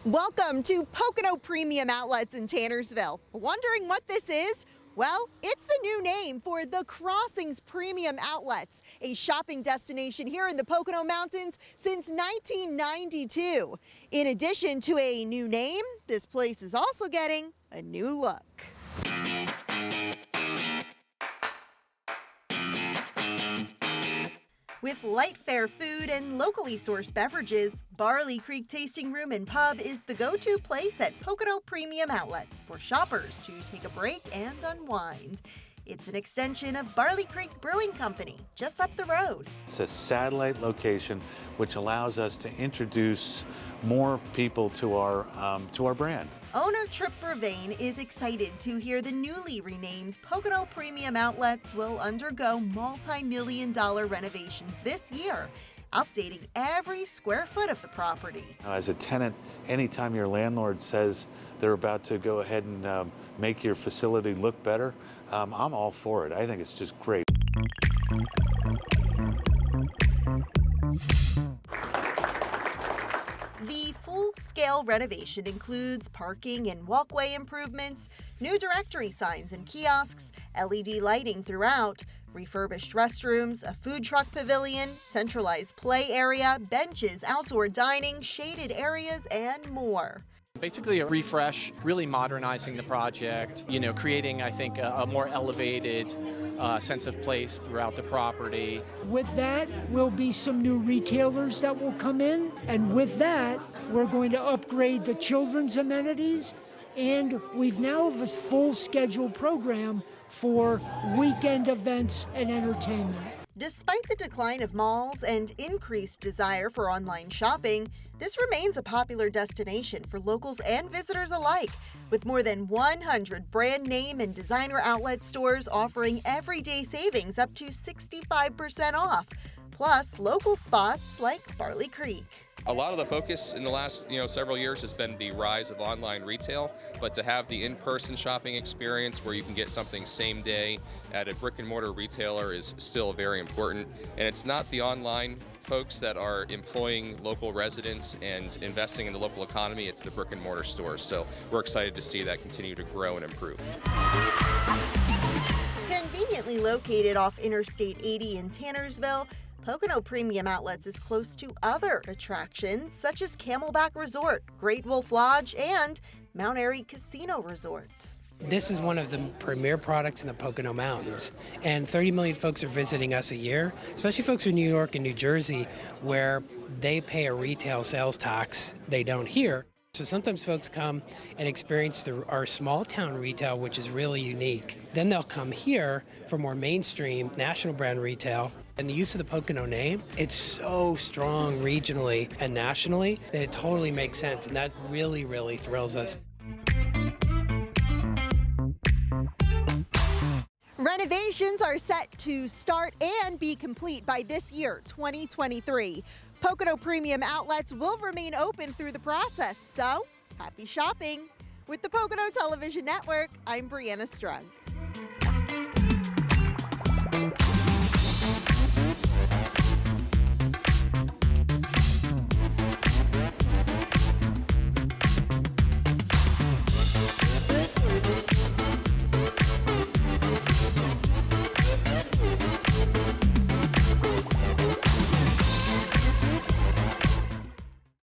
Welcome to Pocono Premium Outlets in Tannersville. Wondering what this is? Well, it's the new name for the Crossings Premium Outlets, a shopping destination here in the Pocono Mountains since 1992. In addition to a new name, this place is also getting a new look. With light fare food and locally sourced beverages, Barley Creek Tasting Room and Pub is the go-to place at Pocono Premium Outlets for shoppers to take a break and unwind. It's an extension of Barley Creek Brewing Company, just up the road. It's a satellite location which allows us to introduce more people to our brand. Owner Trip Vervain is excited to hear the newly renamed Pocono Premium Outlets will undergo multi-million-dollar renovations this year, updating every square foot of the property. As a tenant, anytime your landlord says they're about to go ahead and make your facility look better, I'm all for it. I think it's just great. The full-scale renovation includes parking and walkway improvements, new directory signs and kiosks, LED lighting throughout, refurbished restrooms, a food truck pavilion, centralized play area, benches, outdoor dining, shaded areas, and more. Basically a refresh, really modernizing the project, creating, I think, a more elevated sense of place throughout the property. With that will be some new retailers that will come in, and with that we're going to upgrade the children's amenities, and we've now have a full schedule program for weekend events and entertainment. Despite the decline of malls and increased desire for online shopping, this remains a popular destination for locals and visitors alike, with more than 100 brand name and designer outlet stores offering everyday savings up to 65% off, plus local spots like Barley Creek. A lot of the focus in the last several years has been the rise of online retail, but to have the in-person shopping experience where you can get something same day at a brick and mortar retailer is still very important. And it's not the online folks that are employing local residents and investing in the local economy, it's the brick and mortar stores. So we're excited to see that continue to grow and improve. Conveniently located off Interstate 80 in Tannersville, Pocono Premium Outlets is close to other attractions such as Camelback Resort, Great Wolf Lodge, and Mount Airy Casino Resort. This is one of the premier products in the Pocono Mountains, and 30 million folks are visiting us a year, especially folks in New York and New Jersey, where they pay a retail sales tax they don't here. So sometimes folks come and experience our small town retail, which is really unique. Then they'll come here for more mainstream national brand retail. And the use of the Pocono name, it's so strong regionally and nationally that it totally makes sense, and that really, really thrills us. Renovations are set to start and be complete by this year, 2023. Pocono Premium Outlets will remain open through the process, so happy shopping. With the Pocono Television Network, I'm Brianna Strunk.